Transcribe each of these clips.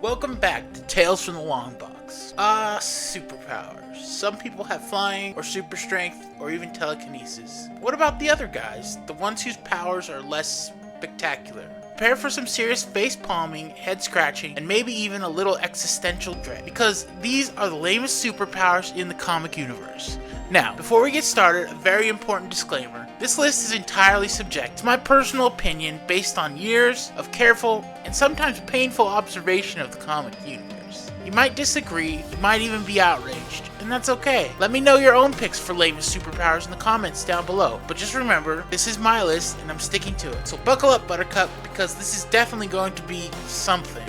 Welcome back to Tales from the Long Box. Superpowers. Some people have flying, or super strength, or even telekinesis. What about the other guys? The ones whose powers are less spectacular. Prepare for some serious face palming, head scratching, and maybe even a little existential dread, because these are the lamest superpowers in the comic universe. Now, before we get started, a very important disclaimer. This list is entirely subject to my personal opinion based on years of careful and sometimes painful observation of the comic universe. You might disagree, you might even be outraged, and that's okay. Let me know your own picks for lamest superpowers in the comments down below. But just remember, this is my list and I'm sticking to it. So buckle up, Buttercup, because this is definitely going to be something.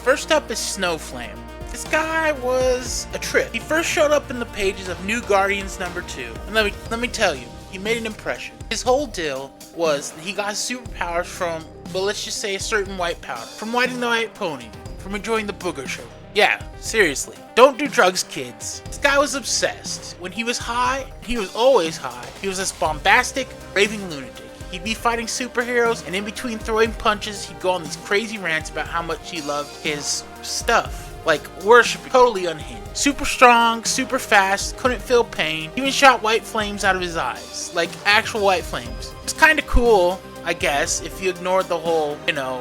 First up is Snowflame. This guy was a trip. He first showed up in the pages of New Guardians #2, and let me tell you, he made an impression. His whole deal was that he got his superpowers from, well, let's just say a certain white powder, from riding the white pony, from enjoying the booger show. Yeah, seriously, don't do drugs, kids. This guy was obsessed. When he was high, he was always high. He was this bombastic, raving lunatic. He'd be fighting superheroes, and in between throwing punches, he'd go on these crazy rants about how much he loved his stuff. Like, worshiping, totally unhinged. Super strong, super fast, couldn't feel pain. He even shot white flames out of his eyes. Like, actual white flames. It's kinda cool, I guess, if you ignored the whole,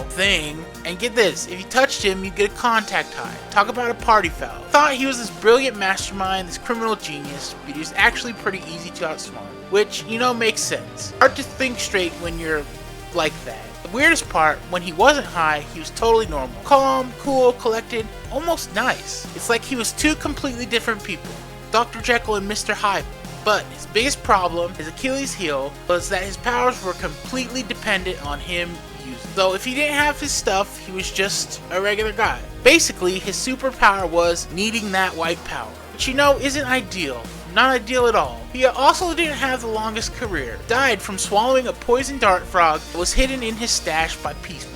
thing. And get this, if you touched him, you'd get a contact high. Talk about a party foul. Thought he was this brilliant mastermind, this criminal genius, but he was actually pretty easy to outsmart. Which, makes sense. Hard to think straight when you're like that. The weirdest part, when he wasn't high, he was totally normal. Calm, cool, collected, almost nice. It's like he was two completely different people. Dr. Jekyll and Mr. Hyde. But his biggest problem, his Achilles heel, was that his powers were completely dependent on him using. So if he didn't have his stuff, he was just a regular guy. Basically, his superpower was needing that white power. Which isn't ideal. Not ideal at all. He also didn't have the longest career. Died from swallowing a poison dart frog that was hidden in his stash by Peacemaker.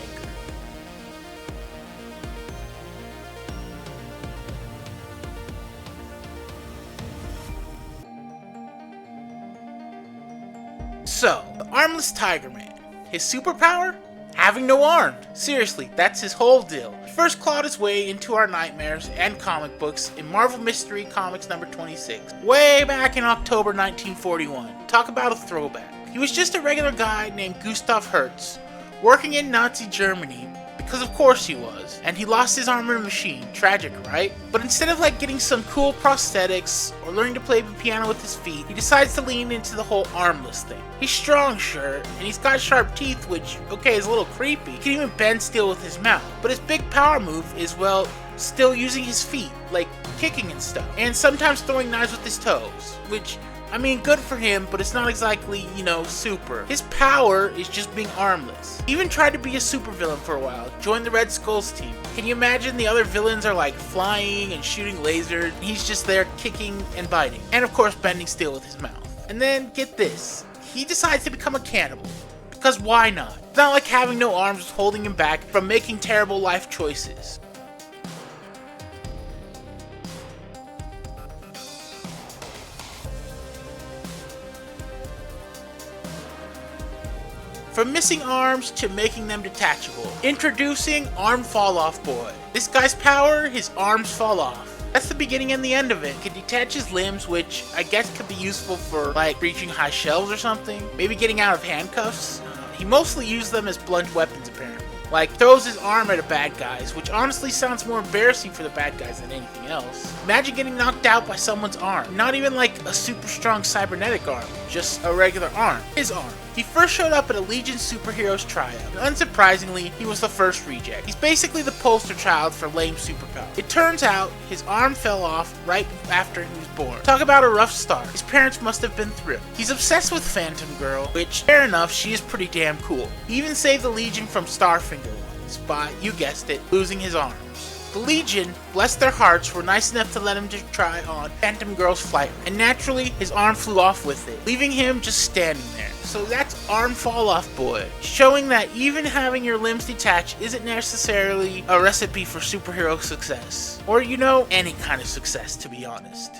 So, the Armless Tiger Man. His superpower? Having no arm. Seriously, that's his whole deal. He first clawed his way into our nightmares and comic books in Marvel Mystery Comics #26, way back in October 1941. Talk about a throwback. He was just a regular guy named Gustav Hertz, working in Nazi Germany, because of course he was, and he lost his arm in a machine. Tragic, right? But instead of getting some cool prosthetics or learning to play the piano with his feet, he decides to lean into the whole armless thing. He's strong, sure, and he's got sharp teeth, which, okay, is a little creepy. He can even bend steel with his mouth. But his big power move is, well, still using his feet, like kicking and stuff, and sometimes throwing knives with his toes, which, good for him, but it's not exactly, super. His power is just being armless. He even tried to be a supervillain for a while, joined the Red Skull's team. Can you imagine the other villains are flying and shooting lasers, and he's just there kicking and biting, and of course bending steel with his mouth. And then, get this, he decides to become a cannibal. Because why not? It's not like having no arms was holding him back from making terrible life choices. From missing arms to making them detachable. Introducing Arm Fall Off Boy. This guy's power, his arms fall off. That's the beginning and the end of it. He can detach his limbs, which I guess could be useful for reaching high shelves or something. Maybe getting out of handcuffs. He mostly used them as blunt weapons apparently. Throws his arm at a bad guys, which honestly sounds more embarrassing for the bad guys than anything else. Imagine getting knocked out by someone's arm. Not even a super strong cybernetic arm, just a regular arm. His arm. He first showed up at a Legion Superheroes tryout, and unsurprisingly, he was the first reject. He's basically the poster child for lame superpower. It turns out, his arm fell off right after he was born. Talk about a rough start. His parents must have been thrilled. He's obsessed with Phantom Girl, which, fair enough, she is pretty damn cool. He even saved the Legion from Starfinger once by, you guessed it, losing his arms. The Legion, bless their hearts, were nice enough to let him just try on Phantom Girl's flight, and naturally, his arm flew off with it, leaving him just standing there. So that's Arm Fall Off Boy, showing that even having your limbs detached isn't necessarily a recipe for superhero success. Or, any kind of success, to be honest.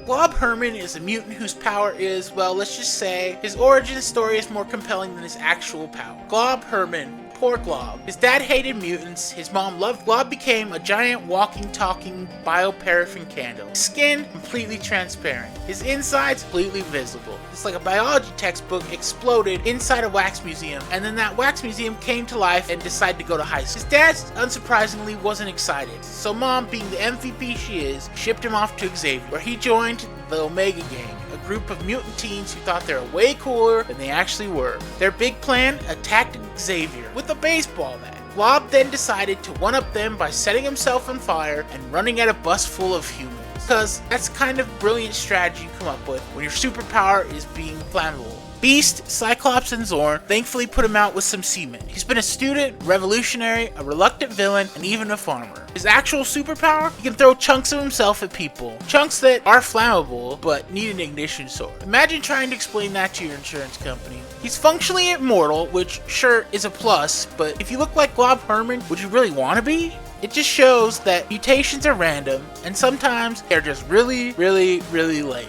Glob Herman is a mutant whose power is, well, let's just say, his origin story is more compelling than his actual power. Glob Herman. Poor Glob. His dad hated mutants, his mom loved. Glob became a giant walking, talking bioparaffin candle. His skin completely transparent. His insides completely visible. It's like a biology textbook exploded inside a wax museum, and then that wax museum came to life and decided to go to high school. His dad, unsurprisingly, wasn't excited, so mom, being the MVP she is, shipped him off to Xavier, where he joined the Omega Gang, a group of mutant teens who thought they were way cooler than they actually were. Their big plan? Attacked Xavier with a baseball bat. Glob then decided to one-up them by setting himself on fire and running at a bus full of humans. Because that's kind of brilliant strategy you come up with when your superpower is being flammable. Beast, Cyclops, and Zorn thankfully put him out with some semen. He's been a student, revolutionary, a reluctant villain, and even a farmer. His actual superpower? He can throw chunks of himself at people. Chunks that are flammable, but need an ignition sword. Imagine trying to explain that to your insurance company. He's functionally immortal, which sure is a plus, but if you look like Glob Herman, would you really want to be? It just shows that mutations are random, and sometimes they're just really, really, really lame.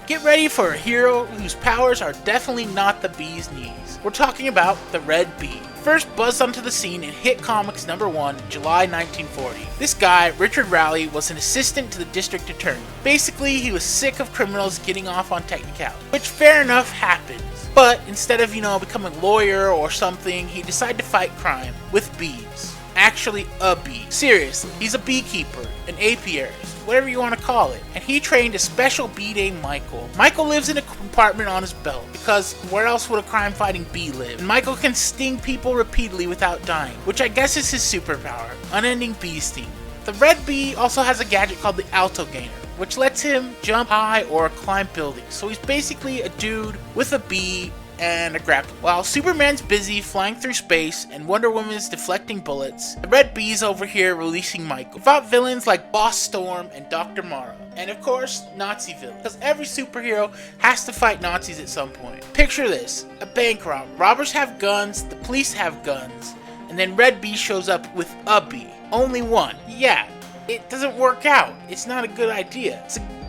Get ready for a hero whose powers are definitely not the bee's knees. We're talking about the Red Bee. First buzzed onto the scene in Hit Comics #1 in July 1940. This guy, Richard Rowley, was an assistant to the district attorney. Basically, he was sick of criminals getting off on technicality, which fair enough happens. But instead of, becoming a lawyer or something, he decided to fight crime with bees. Actually, a bee. Seriously, he's a beekeeper, an apiarist, whatever you want to call it. And he trained a special bee named Michael. Michael lives in a compartment on his belt, because where else would a crime-fighting bee live? And Michael can sting people repeatedly without dying, which I guess is his superpower, unending bee sting. The Red Bee also has a gadget called the Alto Gainer, which lets him jump high or climb buildings. So he's basically a dude with a bee and a grapple. While Superman's busy flying through space and Wonder Woman's deflecting bullets, the Red Bee's over here releasing Michael. Fought villains like Boss Storm and Dr. Mara. And of course, Nazi villains. Because every superhero has to fight Nazis at some point. Picture this, a bank robber. Robbers have guns, the police have guns, and then Red Bee shows up with a bee. Only one. Yeah, it doesn't work out. It's not a good idea.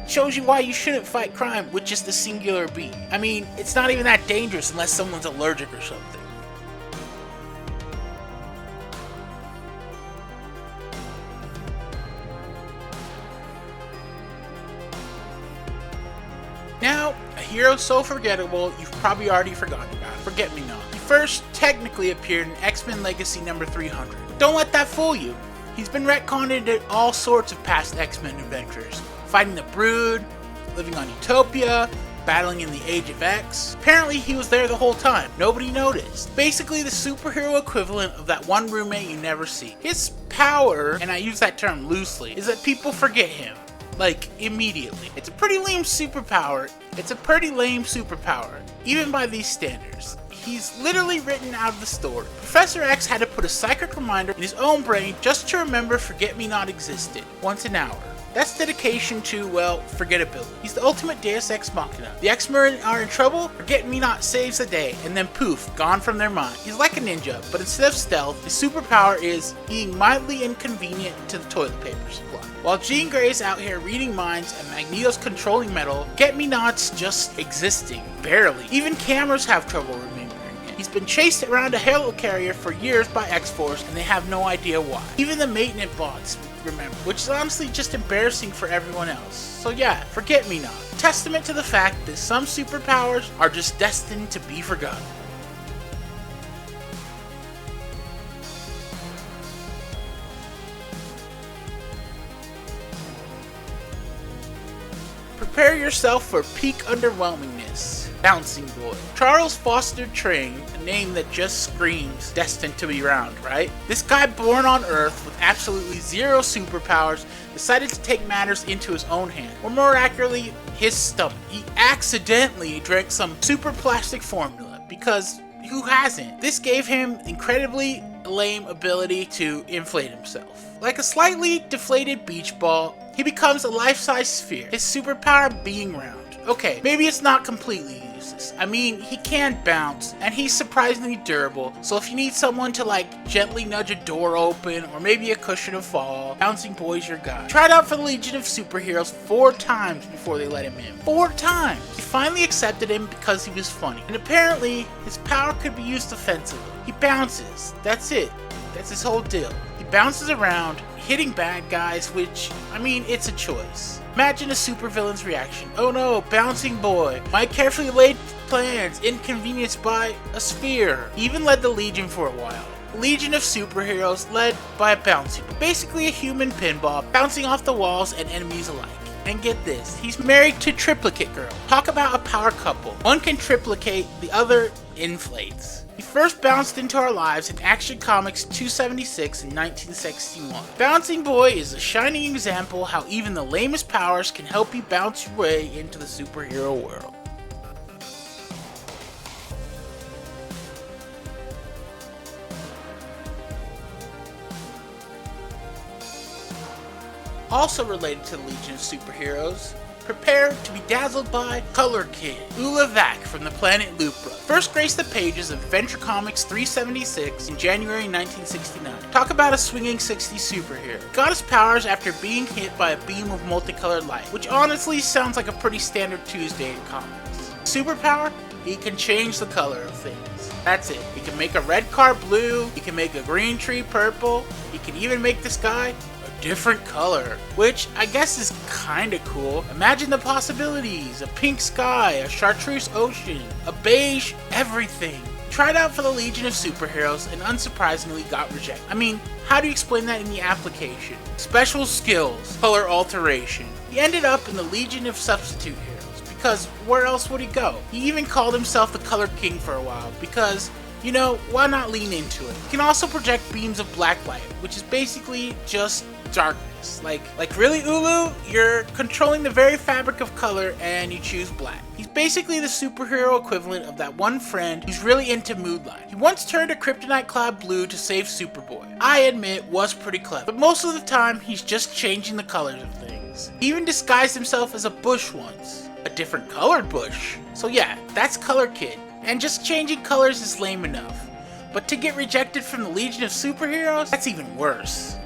Shows you why you shouldn't fight crime with just a singular bee. I mean, it's not even that dangerous unless someone's allergic or something. Now, a hero so forgettable you've probably already forgotten about it. Forget-Me-Not. He first technically appeared in X-Men Legacy number 300. But don't let that fool you. He's been retconned into all sorts of past X-Men adventures. Fighting the Brood, living on Utopia, battling in the Age of X. Apparently he was there the whole time. Nobody noticed. Basically the superhero equivalent of that one roommate you never see. His power, and I use that term loosely, is that people forget him. Like, immediately. It's a pretty lame superpower. Even by these standards. He's literally written out of the story. Professor X had to put a psychic reminder in his own brain just to remember Forget-Me-Not existed, once an hour. That's dedication to, well, forgettability. He's the ultimate Deus Ex Machina. The X-Men are in trouble, Forget-Me-Not saves the day, and then poof, gone from their mind. He's like a ninja, but instead of stealth, his superpower is being mildly inconvenient to the toilet paper supply. While Jean Grey's out here reading minds and Magneto's controlling metal, Forget-Me-Not's just existing, barely. Even cameras have trouble remembering it. He's been chased around a helicarrier for years by X-Force, and they have no idea why. Even the maintenance bots remember, which is honestly just embarrassing for everyone else. So yeah, Forget-Me-Not. Testament to the fact that some superpowers are just destined to be forgotten. Prepare yourself for peak underwhelmingness. Bouncing Boy. Charles Foster Train, a name that just screams destined to be round, right? This guy born on Earth with absolutely zero superpowers decided to take matters into his own hand, or more accurately, his stomach. He accidentally drank some super plastic formula, because who hasn't? This gave him incredibly lame ability to inflate himself. Like a slightly deflated beach ball, he becomes a life-size sphere, his superpower being round. Okay, maybe it's not completely useless. I mean, he can bounce, and he's surprisingly durable, so if you need someone to like gently nudge a door open, or maybe a cushion to fall, Bouncing Boy's your guy. Tried out for the Legion of Superheroes 4 times before they let him in. 4 times! They finally accepted him because he was funny, and apparently, his power could be used offensively. He bounces, that's it. That's his whole deal. He bounces around, hitting bad guys, which, I mean, it's a choice. Imagine a supervillain's reaction. Oh no, Bouncing Boy. My carefully laid plans inconvenienced by a sphere. He even led the Legion for a while. Legion of Superheroes led by a bouncy boy. Basically a human pinball, bouncing off the walls and enemies alike. And get this, he's married to Triplicate Girl. Talk about a power couple. One can triplicate, the other inflates. He first bounced into our lives in Action Comics 276 in 1961. Bouncing Boy is a shining example how even the lamest powers can help you bounce your way into the superhero world. Also related to the Legion of Superheroes, prepare to be dazzled by Color Kid, Ula Vac from the planet Lupra. First graced the pages of Adventure Comics 376 in January 1969. Talk about a swinging 60s superhero. Got his powers after being hit by a beam of multicolored light, which honestly sounds like a pretty standard Tuesday in comics. Superpower? He can change the color of things. That's it. He can make a red car blue, he can make a green tree purple, he can even make the sky different color, which I guess is kinda cool. Imagine the possibilities: a pink sky, a chartreuse ocean, a beige everything. Tried out for the Legion of Superheroes and unsurprisingly got rejected. I mean, how do you explain that in the application? Special skills, color alteration. He ended up in the Legion of Substitute Heroes, because where else would he go? He even called himself the Color King for a while, because you know, why not lean into it? He can also project beams of black light, which is basically just darkness. Like really, Ulu? You're controlling the very fabric of color and you choose black. He's basically the superhero equivalent of that one friend who's really into mood light. He once turned a kryptonite cloud blue to save Superboy. I admit, was pretty clever, but most of the time he's just changing the colors of things. He even disguised himself as a bush once. A different colored bush. So yeah, that's Color Kid. And just changing colors is lame enough. But to get rejected from the Legion of Superheroes, that's even worse.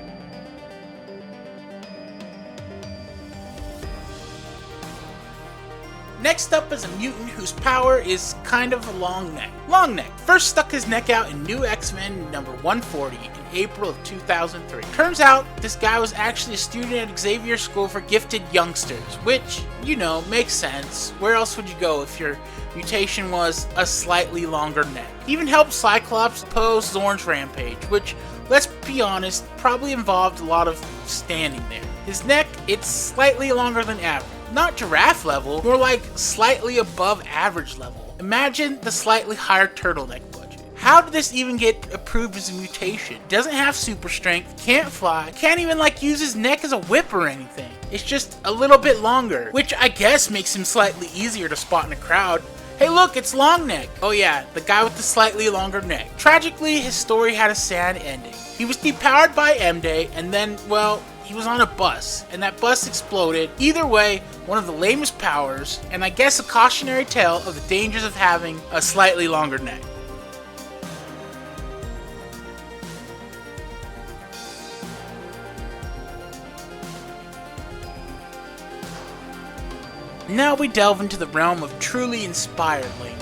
Next up is a mutant whose power is kind of a long neck. Long neck. First stuck his neck out in New X-Men number 140 in April of 2003. Turns out, this guy was actually a student at Xavier School for Gifted Youngsters, which, you know, makes sense. Where else would you go if your mutation was a slightly longer neck? He even helped Cyclops oppose Zorn's rampage, which, let's be honest, probably involved a lot of standing there. His neck, it's slightly longer than average. Not giraffe level, more like slightly above average level. Imagine the slightly higher turtleneck budget. How did this even get approved as a mutation? Doesn't have super strength, can't fly, can't even like use his neck as a whip or anything. It's just a little bit longer, which I guess makes him slightly easier to spot in a crowd. Hey look, it's Long Neck. Oh yeah, the guy with the slightly longer neck. Tragically, his story had a sad ending. He was depowered by M-Day, and then, well, he was on a bus, and that bus exploded. Either way, one of the lamest powers, and I guess a cautionary tale of the dangers of having a slightly longer neck. Now we delve into the realm of truly inspired lameness.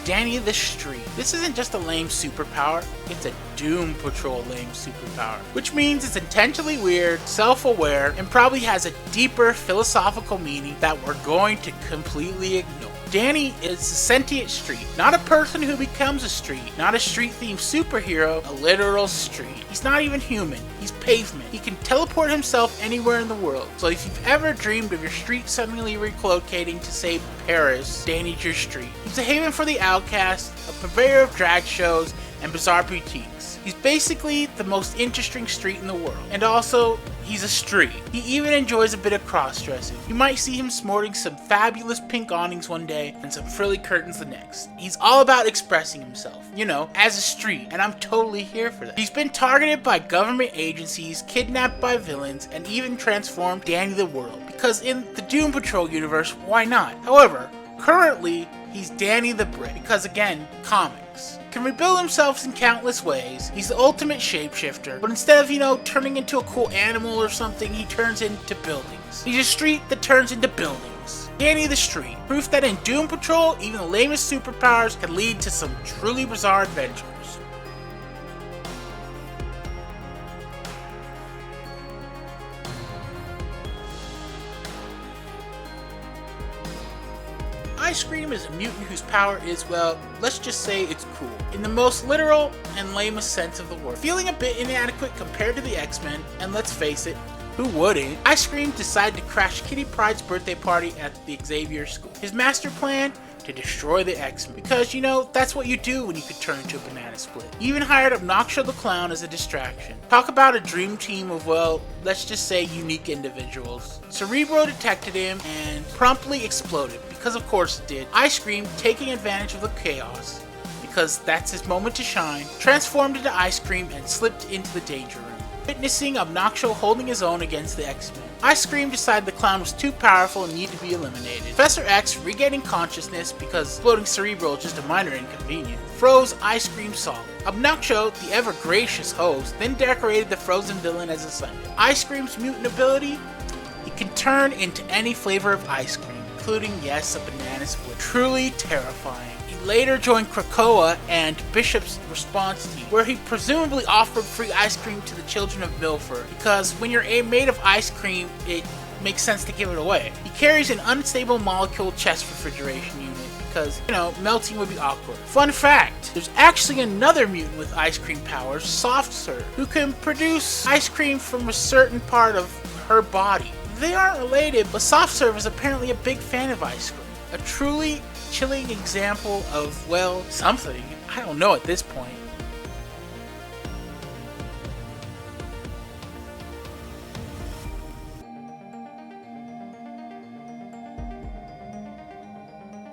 Danny the Street. This isn't just a lame superpower, it's a Doom Patrol lame superpower. Which means it's intentionally weird, self-aware, and probably has a deeper philosophical meaning that we're going to completely ignore. Danny is a sentient street, not a person who becomes a street, not a street-themed superhero, a literal street. He's not even human, he's pavement. He can teleport himself anywhere in the world. So if you've ever dreamed of your street suddenly relocating to, say, Paris, Danny's your street. He's a haven for the outcast, a purveyor of drag shows, and bizarre boutiques. He's basically the most interesting street in the world. And also, he's a street. He even enjoys a bit of cross-dressing. You might see him sporting some fabulous pink awnings one day and some frilly curtains the next. He's all about expressing himself, you know, as a street, and I'm totally here for that. He's been targeted by government agencies, kidnapped by villains, and even transformed Danny the World. Because in the Doom Patrol universe, why not? However, currently, he's Danny the Brick, because again, comics. Can rebuild himself in countless ways. He's the ultimate shapeshifter, but instead of, you know, turning into a cool animal or something, he turns into buildings. He's a street that turns into buildings. Danny the Street, proof that in Doom Patrol, even the lamest superpowers can lead to some truly bizarre adventures. Ice Cream is a mutant whose power is, well, let's just say it's cool. In the most literal and lamest sense of the word. Feeling a bit inadequate compared to the X-Men, and let's face it, who wouldn't? Ice Cream decided to crash Kitty Pryde's birthday party at the Xavier school. His master plan? To destroy the X-Men. Because, you know, that's what you do when you could turn into a banana split. He even hired Obnoxio the Clown as a distraction. Talk about a dream team of, well, let's just say unique individuals. Cerebro detected him and promptly exploded, because of course it did. Ice Cream, taking advantage of the chaos, because that's his moment to shine, transformed into Ice Cream and slipped into the danger room, witnessing Obnoxio holding his own against the X-Men. Ice Cream decided the clown was too powerful and needed to be eliminated. Professor X, regaining consciousness because exploding Cerebro is just a minor inconvenience, froze Ice Cream solid. Obnoxio, the ever-gracious host, then decorated the frozen villain as a Sunday. Ice Cream's mutant ability? He can turn into any flavor of ice cream, including, yes, a banana split. Truly terrifying. He later joined Krakoa and Bishop's response team, where he presumably offered free ice cream to the children of Milford, because when you're made of ice cream, it makes sense to give it away. He carries an unstable molecule chest refrigeration unit, because, you know, melting would be awkward. Fun fact, there's actually another mutant with ice cream powers, Soft Serve, who can produce ice cream from a certain part of her body. They aren't related, but Soft Serve is apparently a big fan of ice cream. A truly chilling example of, well, something. I don't know at this point.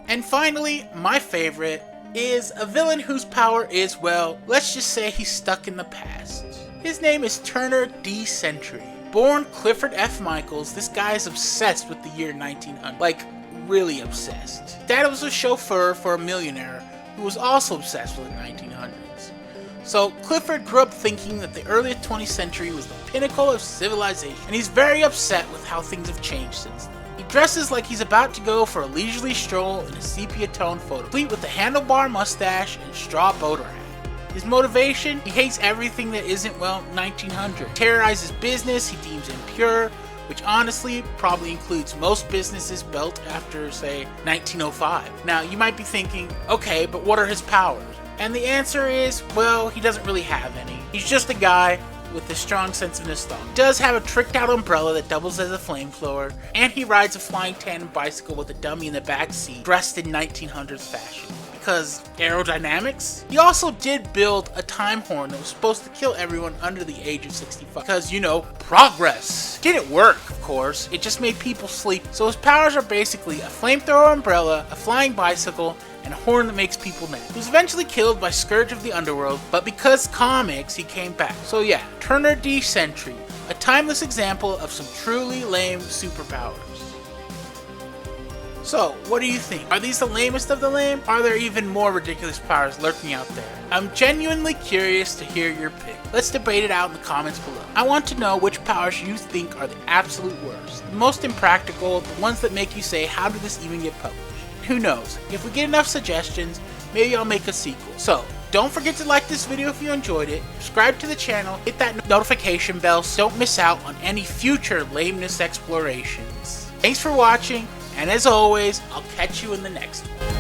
And finally, my favorite is a villain whose power is, well, let's just say he's stuck in the past. His name is Turner D. Sentry. Born Clifford F. Michaels, this guy is obsessed with the year 1900. Like, really obsessed. Dad was a chauffeur for a millionaire who was also obsessed with the 1900s. So Clifford grew up thinking that the early 20th century was the pinnacle of civilization, and he's very upset with how things have changed since then. He dresses like he's about to go for a leisurely stroll in a sepia-toned photo, complete with a handlebar mustache and straw boater hat. His motivation? He hates everything that isn't, well, 1900. Terrorizes business he deems impure, which honestly probably includes most businesses built after, say, 1905. Now, you might be thinking, okay, but what are his powers? And the answer is, well, he doesn't really have any. He's just a guy with a strong sense of nostalgia. He does have a tricked out umbrella that doubles as a flamethrower, and he rides a flying tandem bicycle with a dummy in the back seat, dressed in 1900s fashion. Because aerodynamics? He also did build a time horn that was supposed to kill everyone under the age of 65. Because, you know, progress. Didn't work, of course. It just made people sleep. So his powers are basically a flamethrower umbrella, a flying bicycle, and a horn that makes people nap. He was eventually killed by Scourge of the Underworld, but because comics, he came back. So yeah, Turner D. Sentry, a timeless example of some truly lame superpowers. So, what do you think? Are these the lamest of the lame? Are there even more ridiculous powers lurking out there? I'm genuinely curious to hear your pick. Let's debate it out in the comments below. I want to know which powers you think are the absolute worst, the most impractical, the ones that make you say, how did this even get published? Who knows? If we get enough suggestions, maybe I'll make a sequel. So, don't forget to like this video if you enjoyed it, subscribe to the channel, hit that notification bell so don't miss out on any future lameness explorations. Thanks for watching, And as always, I'll catch you in the next one.